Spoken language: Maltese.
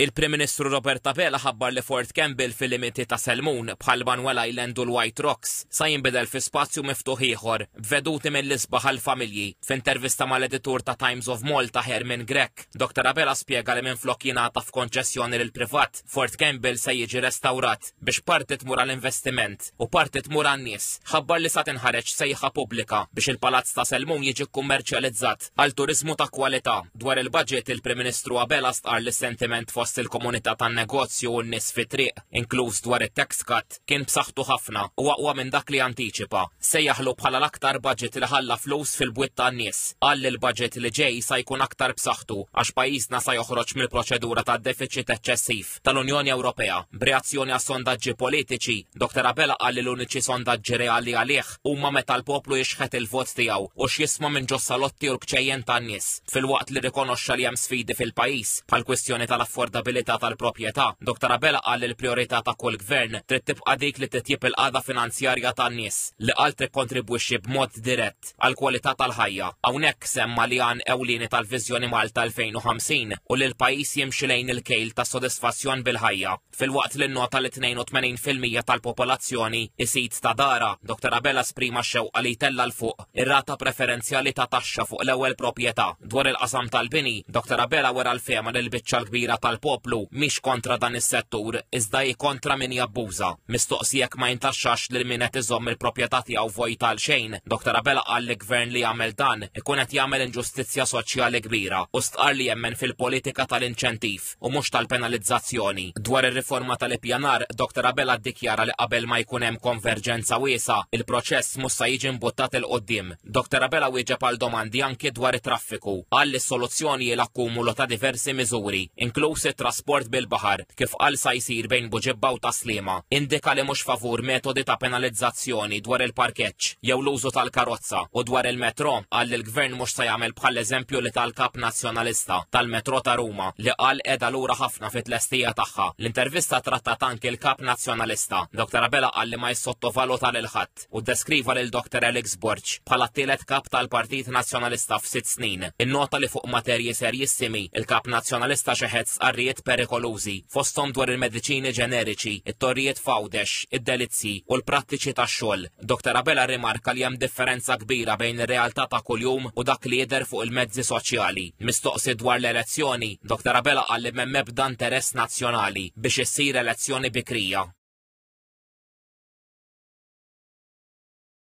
Il-Prim Ministru Robert Abela ħabbar li Fort Campbell fil-limiti ta' Selmun bħal Manuel Island u l-White Rocks sa jinbidel fi spazju miftuħ ieħor b'veduti mill-isbaħ għall-familji. F'intervista mal-editur ta' Times of Malta Herman Grech, Dr. Abela spjega li minflok jingħata f'konċessjoni lil privat, Fort Campbell se jiġi restawrat biex parti tmur għall-investiment u parti tmur għan-nies. Ħabbar li sa tinħareġ sejħa pubblika biex il-Palazz ta' Selmun jiġi kummerċjalizzat għal turiżmu ta' kwalità. Dwar il-budget il-Prim Ministru Abela stqar li sentiment fost il-komunità tan-negozju u n-nies fit-triq, inkluż dwar it-tax cut, kien b'saħħtu ħafna u aqwa minn dak li antiċipa. Sejjaħlu bħala l-aktar budget li ħalla flus fil-bwiet tan-nies. Qal li l-budget li ġej sa jkun aktar b'saħħtu għax pajjiżna sa joħroġ mill-proċedura tad-deficit eċċessiv tal-Unjoni Ewropea. B'reazzjoni għas sondaġġi politiċi, Dr. Abela qal li l-uniċi sondaġġi reali għalih huma meta l-poplu jixħet il-vot tiegħu u x'jisma' minn ġo salotti u l-kċejjen tan-nies. Filwaqt li rikonoxxa li hemm sfidi fil-pajjiż bħal kwestjoni tal-affordabilità tal-proprjetà, Dr. Abela qal li l-prijorità ta' kull gvern trid tibqa' dik li titjib il-qagħda finanzjarja tan-nies li qal tikkontribwixxi b'mod dirett għall kwalità tal-ħajja. Hawnhekk semma li għan ewlieni tal-Viżjoni Malta 2050 u li l-pajjiż jimxi lejn il-kejl ta' sodisfazzjon bil-ħajja. Filwaqt li nnota li 82% tal-popolazzjoni isid ta' dara, Dr. Abela sprima x-xewqa li jtella l fuq ir-rata preferenzjali ta' taxxa fuq l-ewwel proprjetà. Dwar il-qasam tal-bini, Dr. Abela wera l-fema li l-biċċa l-kbira tal-poplu mhix kontra dan is-settur iżda hi kontra min jabbuża. Mistoqsi jekk ma jintaxxax lil min qed iżomm il-proprjetà tiegħu vojta għal xejn, Dr. Abela qal li gvern li jagħmel dan ikun qed jagħmel inġustizzja soċjali kbira u stqar li jemmen fil-politika tal-inċentiv u mhux tal-penalizzazzjoni. Dwar ir-riforma tal-ippjanar, Dr. Abela ddikjara li qabel ma jkun hemm konverġenza wiesa, il-proċess mhux se jiġi mbuttat il qudiem. Dr. Abela wieġeb għal domandi anke dwar it-traffiku. Qal li s-soluzzjoni hi l-akkumulo ta' diversi miżuri, inkluż it-trasport bil-baħar, kif qal sa jsir bejn Buġibba u Taslima. Indika li mhux favur metodi ta' penalizzazzjoni dwar il-parkeġġ jew l-użu tal-karozza u dwar il-metro qal li l-gvern mhux se jagħmel bħal eżempju li tal-kap nazzjonalista tal-metro ta' Ruma li qal qiegħda lura ħafna fit-tlestija tagħha. L-intervista trattat anke l-kap nazzjonalista. Dr. Abela qal li ma jissottovaluta lil ħadd u ddeskriva lil Dr. Alex Borg bħala t-tielet kap tal-Partit Nazzjonalista f'6 snin. Innota li fuq materji serjissimi il-kap nazzjonalista xeħed sqarrijiet perikolużi fosthom dwar il-mediċini ġeneriċi, it-torrijiet fawdex, id-delizzi u l-prattiċi tax-xogħol. Dr. Abela rimarka li hemm differenza kbira bejn ir-realtà ta' kuljum u dak li jidher fuq il-mezzi soċjali. Mistoqsi dwar l-elezzjoni, Dr. Abela qal li m'hemm ebda interess nazzjonali biex issir elezzjoni bikrija.